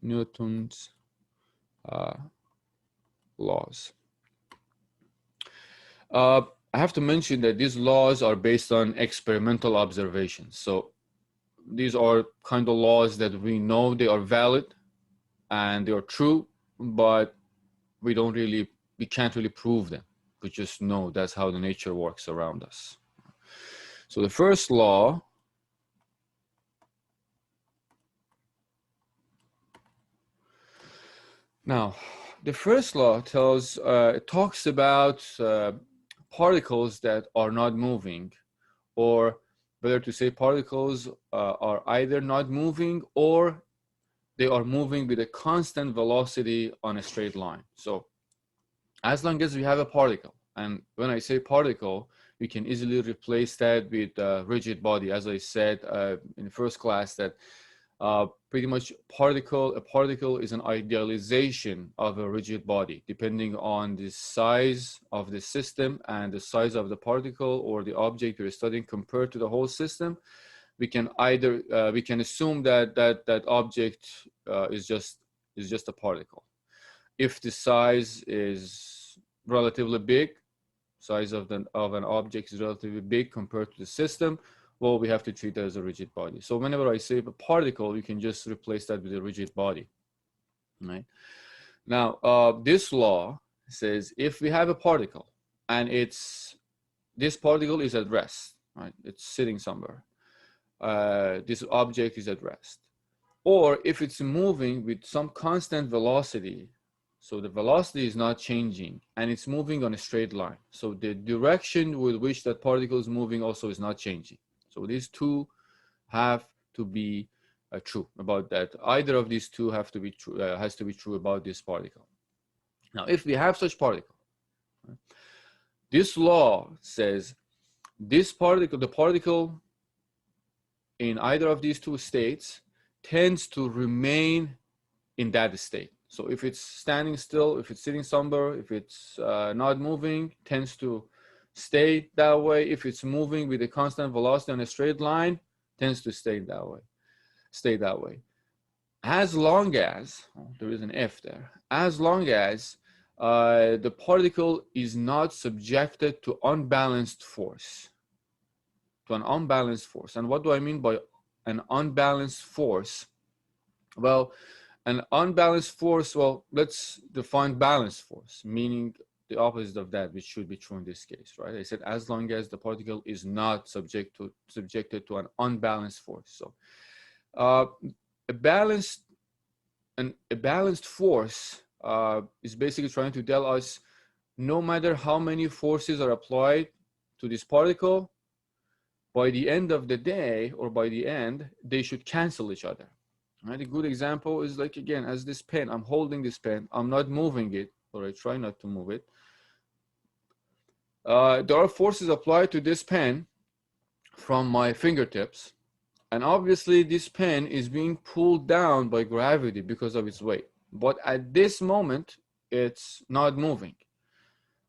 Newton's laws. I have to mention that these laws are based on experimental observations. So these are kind of laws that we know they are valid and they are true, but we can't really prove them. We just know that's how the nature works around us. So the first law now, the first law talks about particles that are not moving, or better to say particles are either not moving or they are moving with a constant velocity on a straight line. So as long as we have a particle, and when I say particle, we can easily replace that with a rigid body. As I said in the first class, that pretty much a particle is an idealization of a rigid body. Depending on the size of the system and the size of the particle or the object we're studying compared to the whole system, we can assume that object is just a particle. If the size is relatively big, size of an object is relatively big compared to the system, well, we have to treat that as a rigid body. So whenever I say a particle, you can just replace that with a rigid body, right? Now, this law says if we have a particle and this particle is at rest, right? It's sitting somewhere. This object is at rest. Or if it's moving with some constant velocity, so the velocity is not changing and it's moving on a straight line. So the direction with which that particle is moving also is not changing. So these two have to be true about that. Either of these two have to be true, has to be true about this particle. Now, if we have such particle, right, this law says this particle, the particle in either of these two states tends to remain in that state. So if it's standing still, if it's sitting somewhere, if it's not moving, tends to stay that way. If it's moving with a constant velocity on a straight line, tends to stay that way. As long as, there is an if there, as long as the particle is not subjected to unbalanced force. And what do I mean by an unbalanced force? Well, an unbalanced force, well, let's define balanced force, meaning the opposite of that, which should be true in this case, right? I said as long as the particle is not subjected to an unbalanced force. So a balanced force is basically trying to tell us no matter how many forces are applied to this particle, by the end of the day or by the end, they should cancel each other. Right? A good example is like, again, as this pen, I'm holding this pen, I'm not moving it, or I try not to move it. There are forces applied to this pen from my fingertips, and obviously this pen is being pulled down by gravity because of its weight. But at this moment, it's not moving.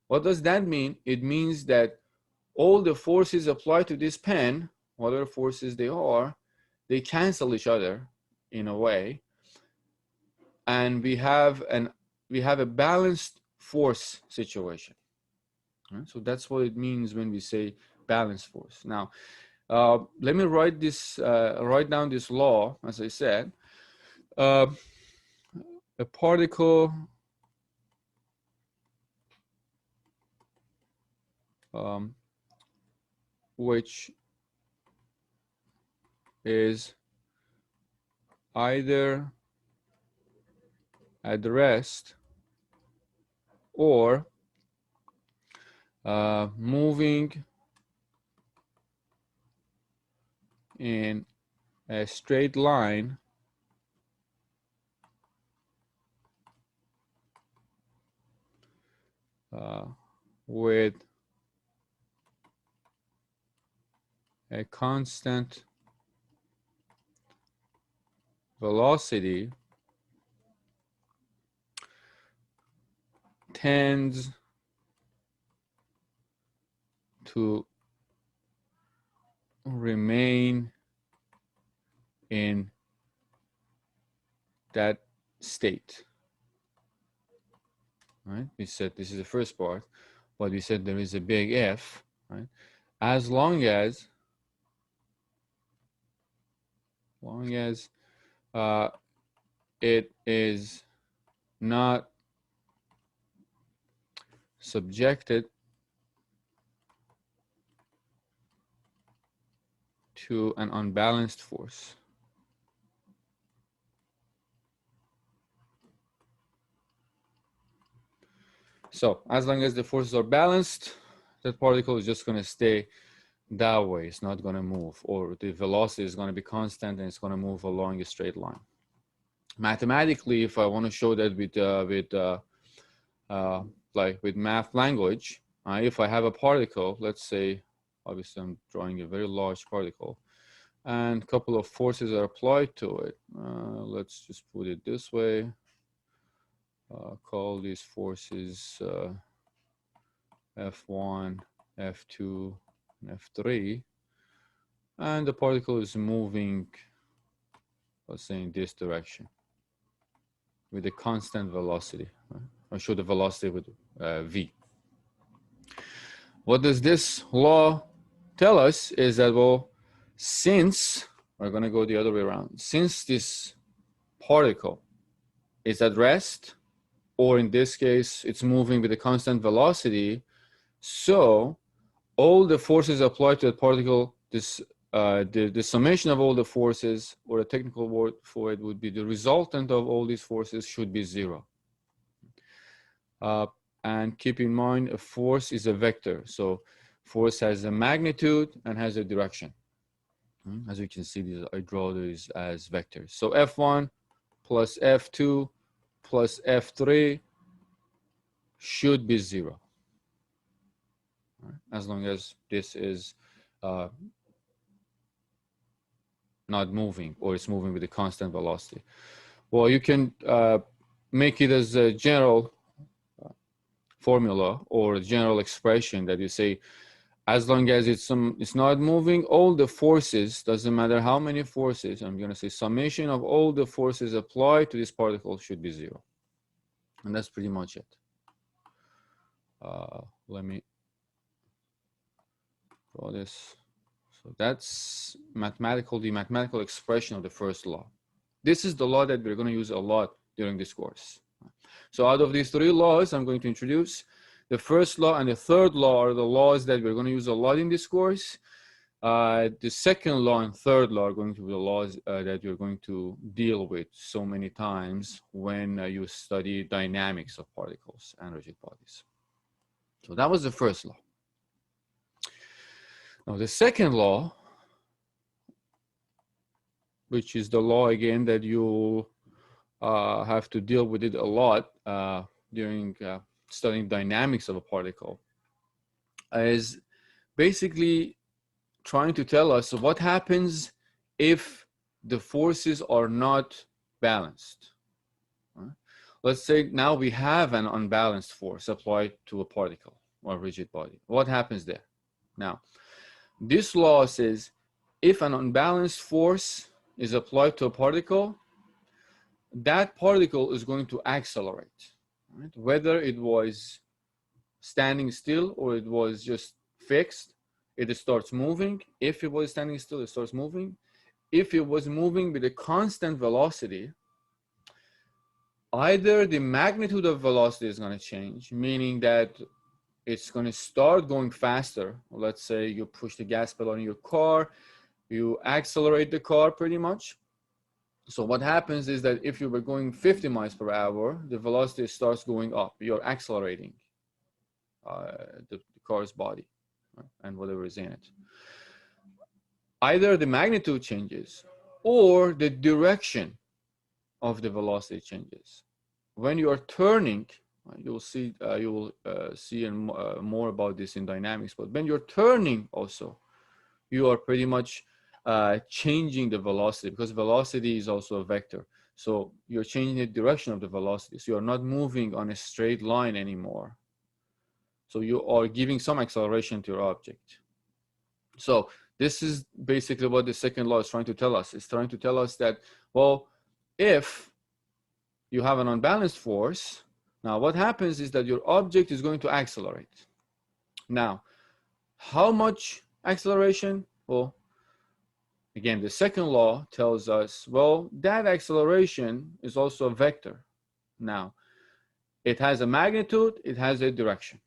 What does that mean? It means that all the forces applied to this pen, whatever forces they are, they cancel each other in a way, and we have a balanced force situation. Right? So that's what it means when we say balanced force. Now, let me write down this law. As I said, a particle which is either at rest or moving in a straight line with a constant velocity tends to remain in that state. Right? We said this is the first part, but we said there is a big if, right? As long as it is not subjected to an unbalanced force. So as long as the forces are balanced, that particle is just going to stay that way. It's not going to move, or the velocity is going to be constant and it's going to move along a straight line. Mathematically, if I want to show that with math language, if I have a particle, let's say, obviously I'm drawing a very large particle, and a couple of forces are applied to it. Let's just put it this way. Call these forces F1, F2, and F3. And the particle is moving, let's say, in this direction with a constant velocity. I'll show the velocity with V. What does this law tell us is that, well, since, we're going to go the other way around, since this particle is at rest, or in this case, it's moving with a constant velocity, so all the forces applied to the particle, the summation of all the forces, or a technical word for it would be the resultant of all these forces, should be zero. And keep in mind, a force is a vector. So force has a magnitude and has a direction. As you can see, I draw these as vectors. So F1 plus F2 plus F3 should be zero, as long as this is not moving, or it's moving with a constant velocity. Well, you can make it as a general formula or a general expression that you say, as long as it's not moving, all the forces, doesn't matter how many forces, I'm going to say summation of all the forces applied to this particle should be zero. And that's pretty much it. Let me draw this. So that's the mathematical expression of the first law. This is the law that we're going to use a lot during this course. So out of these three laws I'm going to introduce, the first law and the third law are the laws that we're going to use a lot in this course. The second law and third law are going to be the laws that you're going to deal with so many times when you study dynamics of particles and rigid bodies. So that was the first law. Now the second law, which is the law again that you have to deal with it a lot during studying dynamics of a particle, is basically trying to tell us what happens if the forces are not balanced. Let's say now we have an unbalanced force applied to a particle or a rigid body. What happens there? Now, this law says if an unbalanced force is applied to a particle, that particle is going to accelerate, right? Whether it was standing still or it was just fixed, it starts moving. If it was standing still, it starts moving. If it was moving with a constant velocity, either the magnitude of velocity is going to change, meaning that it's going to start going faster. Let's say you push the gas pedal in your car, you accelerate the car pretty much. So what happens is that if you were going 50 miles per hour, the velocity starts going up. You're accelerating the car's body, right, and whatever is in it. Either the magnitude changes or the direction of the velocity changes. When you are turning, you'll see more about this in dynamics, but when you're turning also, you are pretty much changing the velocity, because velocity is also a vector. So you're changing the direction of the velocity. So you're not moving on a straight line anymore. So you are giving some acceleration to your object. So this is basically what the second law is trying to tell us. It's trying to tell us that, well, if you have an unbalanced force. Now what happens is that your object is going to accelerate. Now, how much acceleration? Well, again, the second law tells us, well, that acceleration is also a vector. Now, it has a magnitude, it has a direction.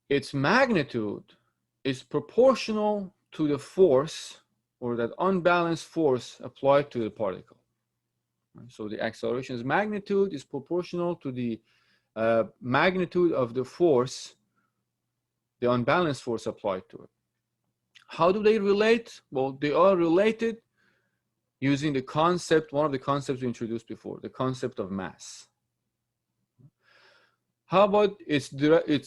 Its magnitude is proportional to the force, or that unbalanced force applied to the particle. So the acceleration's magnitude is proportional to the magnitude of the force, the unbalanced force applied to it. How do they relate? Well, they are related using the concept, one of the concepts we introduced before, the concept of mass. How about its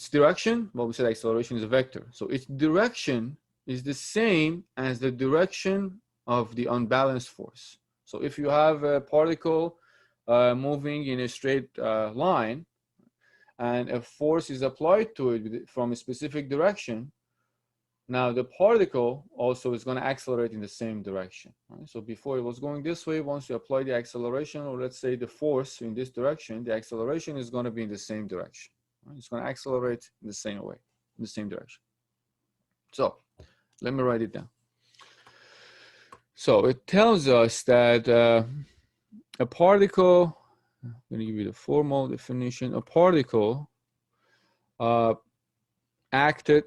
direction? Well, we said acceleration is a vector. So its direction is the same as the direction of the unbalanced force. So if you have a particle moving in a straight line, and a force is applied to it from a specific direction, now the particle also is going to accelerate in the same direction. Right? So before it was going this way, once you apply the acceleration, or let's say the force in this direction, the acceleration is going to be in the same direction. Right? It's going to accelerate in the same way, in the same direction. So let me write it down. So it tells us that a particle, I'm going to give you the formal definition, a particle acted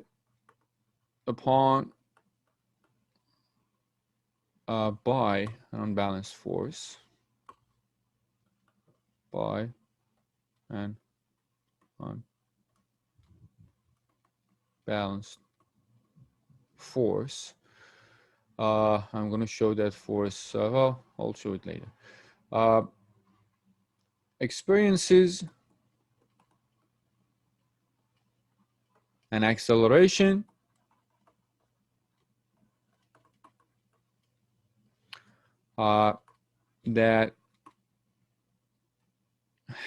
upon by an unbalanced force, by an unbalanced force. I'm going to show that force, well, I'll show it later. Experiences an acceleration that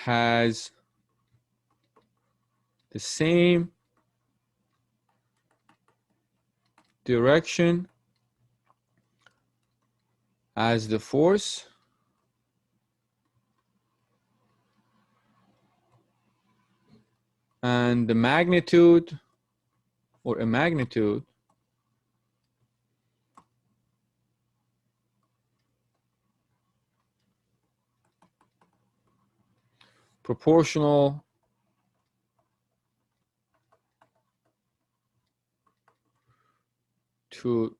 has the same direction as the force and the magnitude, or a magnitude proportional to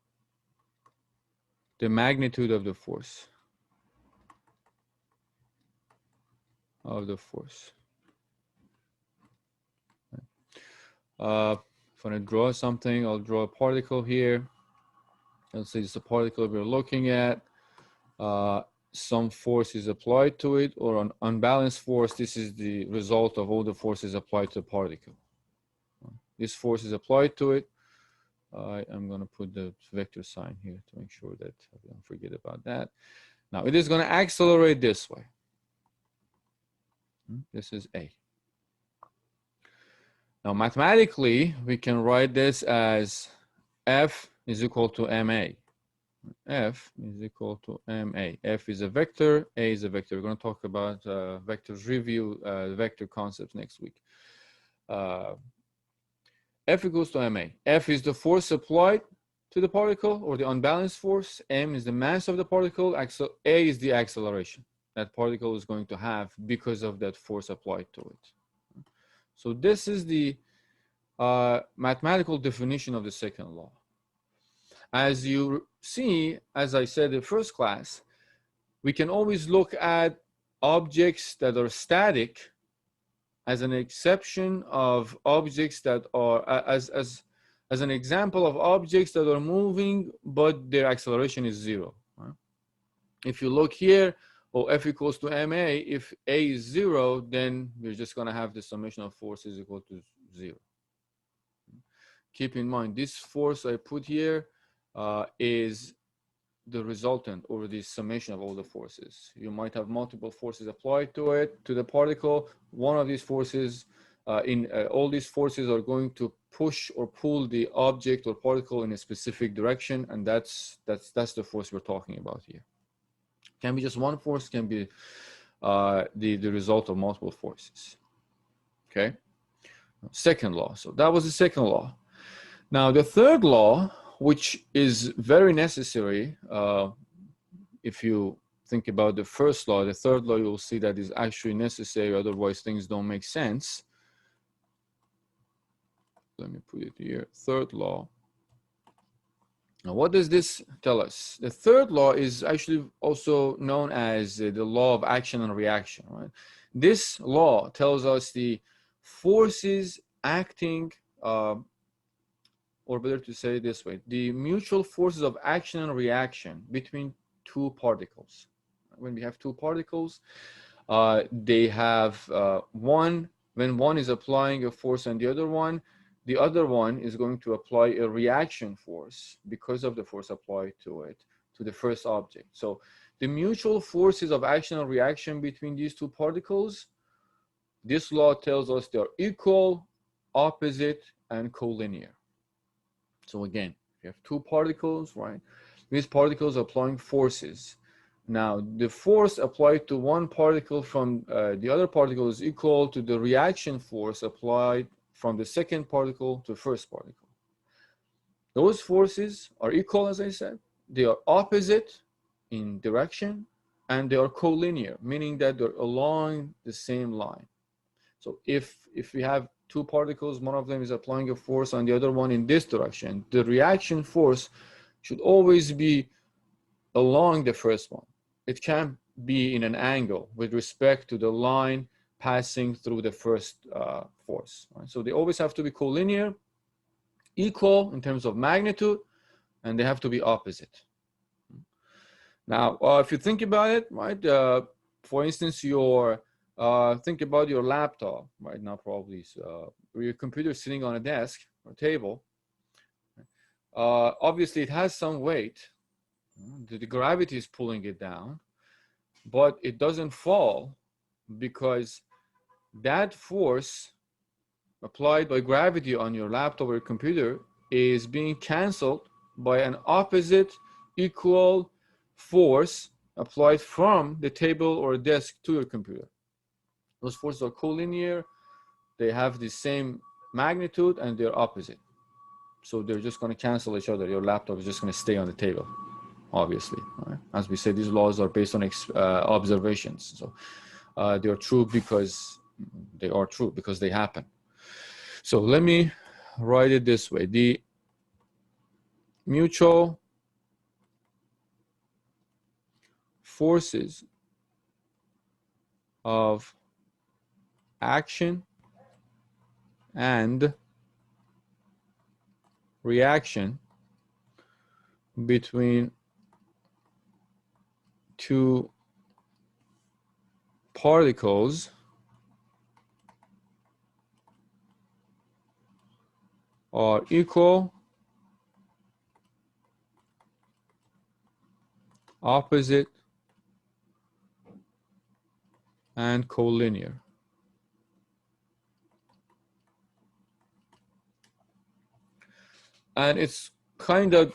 the magnitude of the force. If I want to draw something, I'll draw a particle here. Let's say it's a particle we're looking at. Some force is applied to it, or an unbalanced force. This is the result of all the forces applied to the particle. This force is applied to it. I'm going to put the vector sign here to make sure that I don't forget about that. Now it is going to accelerate this way. This is A. Now mathematically, we can write this as F is equal to ma. F is equal to ma. F is a vector, A is a vector. We're going to talk about vectors, review vector concepts next week. F equals to ma. F is the force applied to the particle, or the unbalanced force. M is the mass of the particle. A is the acceleration that particle is going to have because of that force applied to it. So this is the mathematical definition of the second law. As you see, as I said in first class, we can always look at objects that are static as an exception of objects that are, as an example of objects that are moving, but their acceleration is zero. Right? If you look here, F equals to ma, if A is zero, then we're just going to have the summation of forces equal to zero. Keep in mind, this force I put here is the resultant, or the summation of all the forces. You might have multiple forces applied to it, to the particle. One of these forces, all these forces are going to push or pull the object or particle in a specific direction, and that's the force we're talking about here. Can be just one force, can be the result of multiple forces. Okay. Second law. So that was the second law. Now the third law, which is very necessary, if you think about the first law, the third law, you'll see that is actually necessary, otherwise things don't make sense. Let me put it here. Third law. Now, what does this tell us? The third law is actually also known as the law of action and reaction, right? This law tells us the forces acting, or better to say it this way, the mutual forces of action and reaction between two particles. When we have two particles, they have when one is applying a force on the other one is going to apply a reaction force because of the force applied to it, to the first object. So the mutual forces of action and reaction between these two particles, this law tells us they are equal, opposite, and collinear. So again, you have two particles, right? These particles are applying forces. Now, the force applied to one particle from the other particle is equal to the reaction force applied from the second particle to the first particle. Those forces are equal, as I said. They are opposite in direction, and they are collinear, meaning that they're along the same line. So if we have two particles, one of them is applying a force on the other one in this direction, the reaction force should always be along the first one. It can't be in an angle with respect to the line passing through the first force. Right? So they always have to be collinear, equal in terms of magnitude, and they have to be opposite. Now, if you think about it, right? For instance, think about your laptop right now, probably. Or your computer sitting on a desk or table. Obviously, it has some weight. The gravity is pulling it down, but it doesn't fall because that force applied by gravity on your laptop or your computer is being canceled by an opposite equal force applied from the table or desk to your computer. Those forces are collinear, they have the same magnitude, and they're opposite. So they're just going to cancel each other. Your laptop is just going to stay on the table, obviously. Right? As we said, these laws are based on observations. So they are true because they happen. So let me write it this way. The mutual forces of action and reaction between two particles are equal, opposite, and collinear. And it's kind of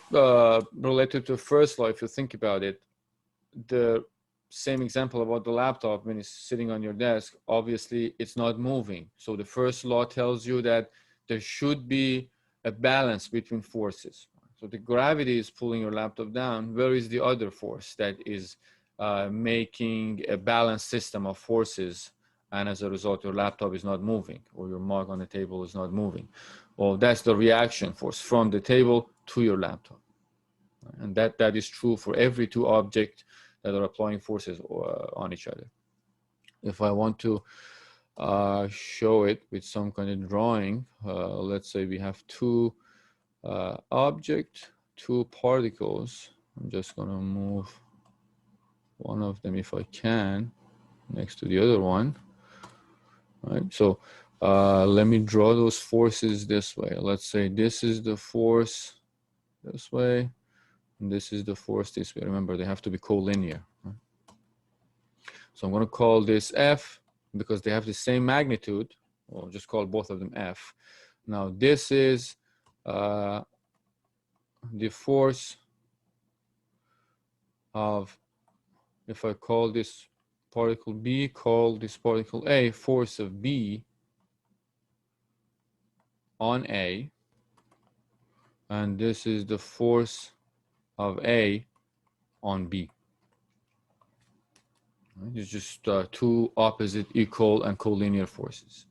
related to the first law if you think about it. The same example about the laptop, when it's sitting on your desk, obviously it's not moving. So the first law tells you that there should be a balance between forces. So the gravity is pulling your laptop down. Where is the other force that is making a balanced system of forces? And as a result, your laptop is not moving, or your mug on the table is not moving. Well, that's the reaction force from the table to your laptop. And that is true for every two objects that are applying forces on each other. If I want to show it with some kind of drawing, let's say we have two objects, two particles. I'm just going to move one of them, if I can, next to the other one. Right? So let me draw those forces this way. Let's say this is the force this way, and this is the force this way. Remember, they have to be collinear. Right? So I'm going to call this F because they have the same magnitude. Or just call both of them F. Now this is the force of if I call this particle B, call this particle A, force of B on A, and this is the force of A on B. It's just two opposite, equal, and collinear forces.